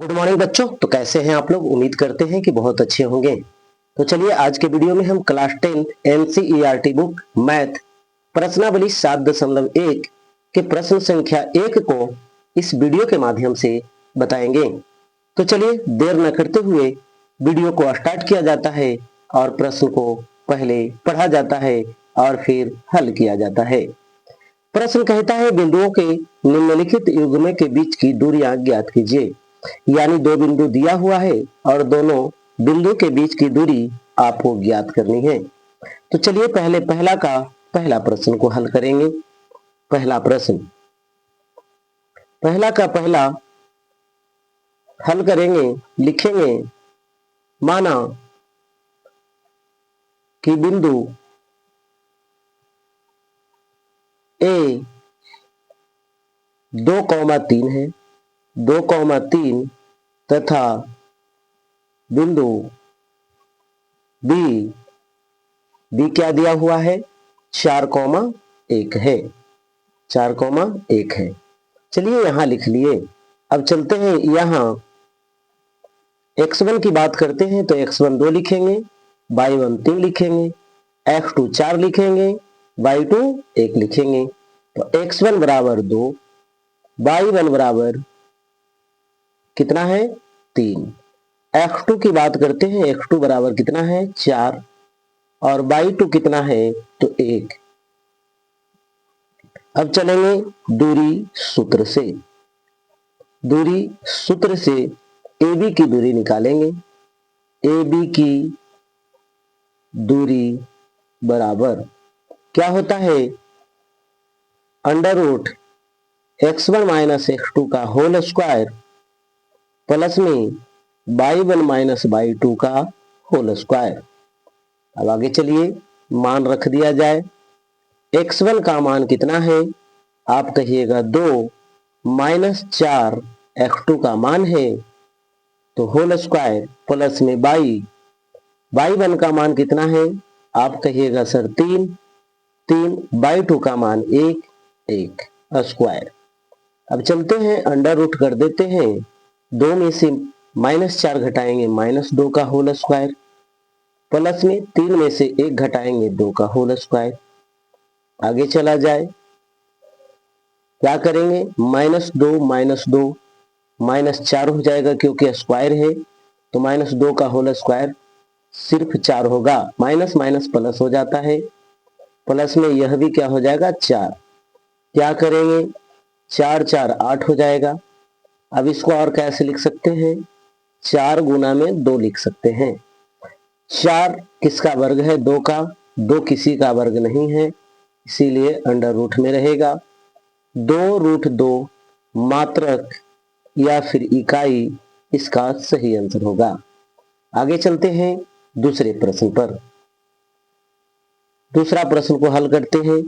Good morning बच्चों। तो कैसे हैं आप लोग? उम्मीद करते हैं कि बहुत अच्छे होंगे। तो चलिए आज के वीडियो में हम क्लास 10 एनसीईआरटी बुक मैथ प्रश्नावली 7.1 के प्रश्न संख्या 1 को इस वीडियो के माध्यम से बताएंगे। तो चलिए देर न करते हुए वीडियो को स्टार्ट किया जाता है और प्रश्न को पहले पढ़ा जाता है और फिर हल किया जाता है। प्रश्न कहता है बिंदुओं के निम्नलिखित युग्म के बीच की दूरियां ज्ञात कीजिए। यानी दो बिंदु दिया हुआ है और दोनों बिंदु के बीच की दूरी आपको ज्ञात करनी है। तो चलिए पहले पहला प्रश्न को हल करेंगे। पहला प्रश्न पहला हल करेंगे, लिखेंगे। माना कि बिंदु ए 2,3 है, 2,3 तथा बिंदु बी क्या दिया हुआ है? 4,1 है, 4,1 है। चलिए यहां लिख लिए। अब चलते हैं यहां x1 की बात करते हैं तो x1 2 लिखेंगे, y1 3 लिखेंगे, x2 4 लिखेंगे, y2 1 लिखेंगे। तो x1 बराबर 2, y1 बराबर कितना है? 3। x2 की बात करते हैं, x2 बराबर कितना है? 4 और y2 कितना है? तो 1। अब चलेंगे दूरी सूत्र से। दूरी सूत्र से AB की दूरी निकालेंगे। AB की दूरी बराबर क्या होता है? Under root x1 minus x2 का होल स्क्वायर प्लस में y1 माइनस y2 का होल स्क्वायर। अब आगे चलिए मान रख दिया जाए। x1 का मान कितना है? आप कहिएगा 2 माइनस 4 x2 का मान है तो होल स्क्वायर प्लस में y1 का मान कितना है? आप कहिएगा सर 3 y2 का मान 1 स्क्वायर। अब चलते हैं अंडर रूट कर देते हैं। 2 में से माइनस 4 घटाएंगे -2 का होल स्क्वायर प्लस में 3 में से 1 घटाएंगे 2 का होल स्क्वायर। आगे चला जाए क्या करेंगे? -2 -4 हो जाएगा क्योंकि स्क्वायर है तो -2 का होल स्क्वायर सिर्फ 4 होगा। माइनस माइनस प्लस हो जाता है, प्लस में यह भी क्या हो जाएगा? 4। क्या करेंगे? 4 4 8 हो जाएगा। अब इसको और कैसे लिख सकते हैं? 4 गुना में 2 लिख सकते हैं। 4 किसका वर्ग है? 2 का। 2 किसी का वर्ग नहीं है, इसीलिए अंडर रूट में रहेगा। 2√2 मात्रक या फिर इकाई इसका सही आंसर होगा। आगे चलते हैं दूसरे प्रश्न पर। दूसरा प्रश्न को हल करते हैं।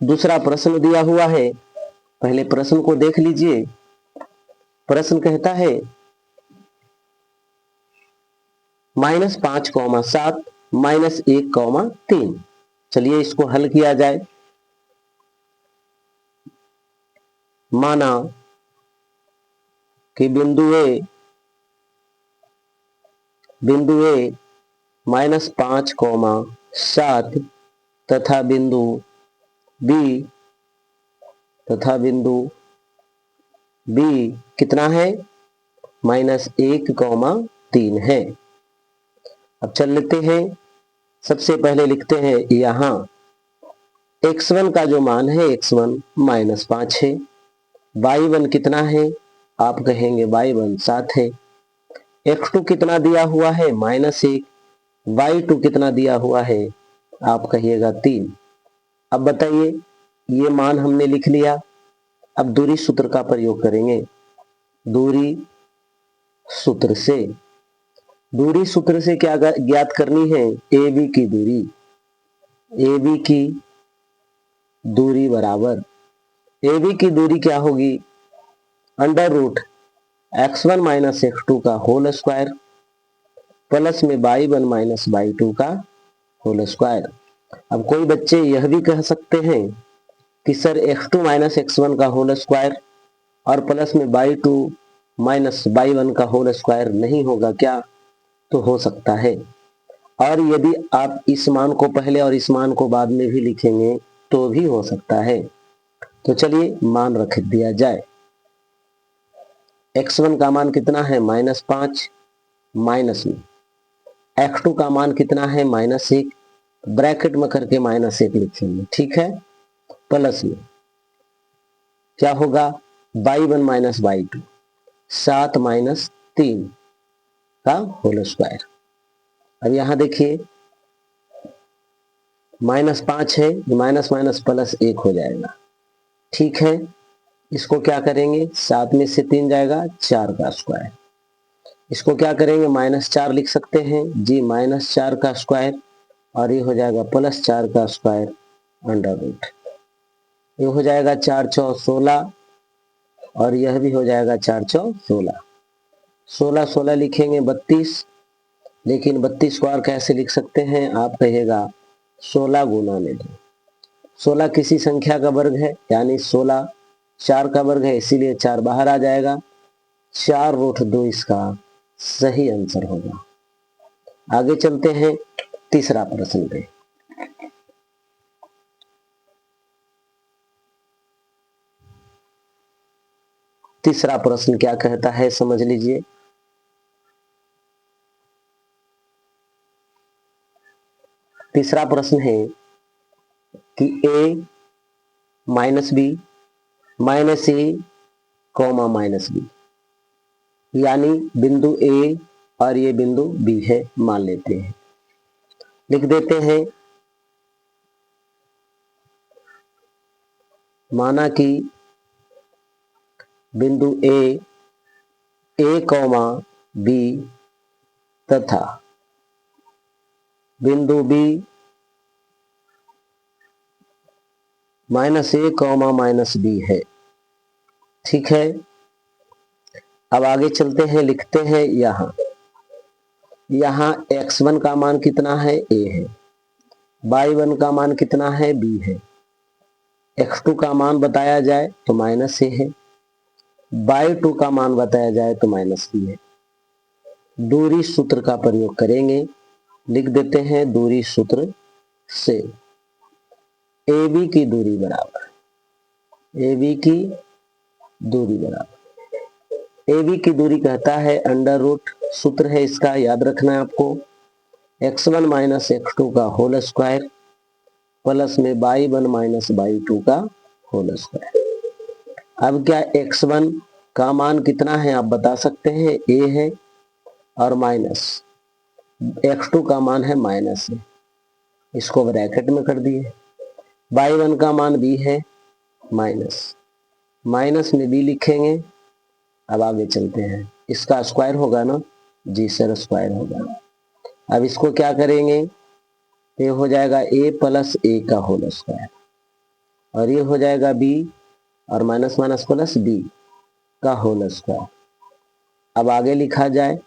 दूसरा प्रश्न दिया हुआ है, पहले प्रश्न को देख लीजिए। प्रश्न कहता है -5,7 -1,3। चलिए इसको हल किया जाए। माना कि बिंदु ए -5,7 तथा बिंदु बी कितना है? -1,3 है। अब चल लेते हैं। सबसे पहले लिखते हैं यहां x1 का जो मान है x1 -5 है। y1 कितना है? आप कहेंगे y1 7 है। x2 कितना दिया हुआ है? -1। y2 कितना दिया हुआ है? आप कहिएगा 3। अब बताइए ये मान हमने लिख लिया। अब दूरी सूत्र का प्रयोग करेंगे। दूरी सूत्र से क्या ज्ञात करनी है? AB की दूरी। AB की दूरी बराबर AB की दूरी क्या होगी? Under root x1 minus x2 का होल स्क्वायर प्लस में y1 माइनस y2 का होल स्क्वायर। अब कोई बच्चे यह भी कह सकते हैं कि सर x2 माइनस x1 का होल स्क्वायर और प्लस में y2 माइनस y1 का होल स्क्वायर नहीं होगा क्या? तो हो सकता है। और यदि आप इस मान को पहले और इस मान को बाद में भी लिखेंगे तो भी हो सकता है। तो चलिए मान रख दिया जाए। x1 का मान कितना है? -5 माइनस में x2 का मान कितना है? -1, ब्रैकेट में करके -1 लिखेंगे, ठीक है। प्लस में क्या होगा? y1 माइनस y2, 7 माइनस 3 का होल स्क्वायर। अब यहां देखिए -5 है, माइनस माइनस प्लस 1 हो जाएगा, ठीक है। इसको क्या करेंगे? 7 में से 3 जाएगा, 4 का स्क्वायर। इसको क्या करेंगे? -4 लिख सकते हैं जी, -4 का स्क्वायर, और ये हो जाएगा +4 का स्क्वायर अंडर रूट। ये हो जाएगा 4 चौ 16, और यह भी हो जाएगा 4 चौ 16। 16 16 लिखेंगे 32, लेकिन 32 को और कैसे लिख सकते हैं? आप कहिएगा 16 गुना में 2। 16 किसी संख्या का वर्ग है, यानी 16 4 का वर्ग है, इसीलिए 4 बाहर आ जाएगा। 4√2 इसका सही आंसर होगा। आगे चलते हैं तीसरा प्रश्न पे। तीसरा प्रश्न क्या कहता है, समझ लीजिए। तीसरा प्रश्न है कि a minus B minus A comma minus B, यानी बिंदु ए और ये बिंदु बी है, मान लेते हैं। लिख देते हैं, माना कि बिंदु ए कॉमा बी तथा बिंदु बी -a कॉमा -b है, ठीक है। अब आगे चलते हैं, लिखते हैं यहां x1 का मान कितना है? a है। y1 का मान कितना है? b है। x2 का मान बताया जाए तो -a है। y2 का मान बताया जाए तो -b है। दूरी सूत्र का प्रयोग करेंगे, लिख देते हैं दूरी सूत्र से AB की दूरी बराबर AB की दूरी बराबर AB की दूरी कहता है अंडर रूट, सूत्र है इसका, याद रखना है आपको, x1 माइनस x2 का होल स्क्वायर प्लस में y1 माइनस y2 का होल स्क्वायर। अब क्या x1 का मान कितना है आप बता सकते हैं? a है, और माइनस x2 का मान है -a, इसको ब्रैकेट में कर दिए। y1 का मान b है, माइनस में b लिखेंगे। अब आगे चलते हैं, इसका स्क्वायर होगा ना जी सर, स्क्वायर होगा। अब इसको क्या करेंगे? ये हो जाएगा a प्लस a का होल स्क्वायर, और ये हो जाएगा b, और माइनस माइनस प्लस b का होल स्क्वायर। अब आगे लिखा जाए,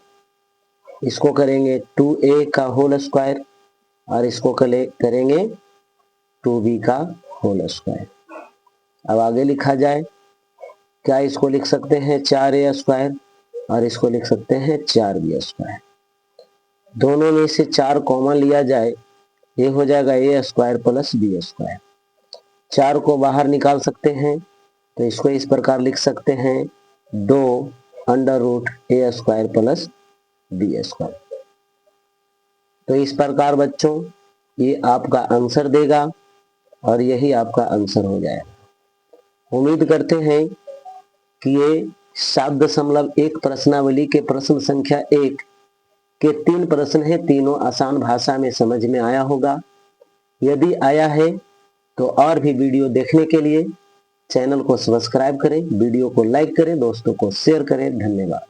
इसको करेंगे 2a का होल स्क्वायर, और इसको करेंगे 2b का होल स्क्वायर। अब आगे लिखा जाए, क्या इसको लिख सकते हैं 4a स्क्वायर, और इसको लिख सकते हैं 4b स्क्वायर। दोनों में से 4 कॉमन लिया जाए, ये हो जाएगा a square plus b square. 4 को बाहर निकाल सकते हैं, तो इसको इस प्रकार लिख सकते हैं 2 under root a square plus b square. तो इस प्रकार बच्चों ये आपका आंसर देगा, और यही आपका आंसर हो जाएगा। उम्मीद करते हैं कि ये 7.1 प्रश्नावली के प्रश्न संख्या 1 के 3 प्रश्न हैं, तीनों आसान भाषा में समझ में आया होगा। यदि आया है तो और भी वीडियो देखने के लिए चैनल को सब्सक्राइब करें, वीडियो को लाइक करें, दोस्तों को शेयर करें। धन्यवाद।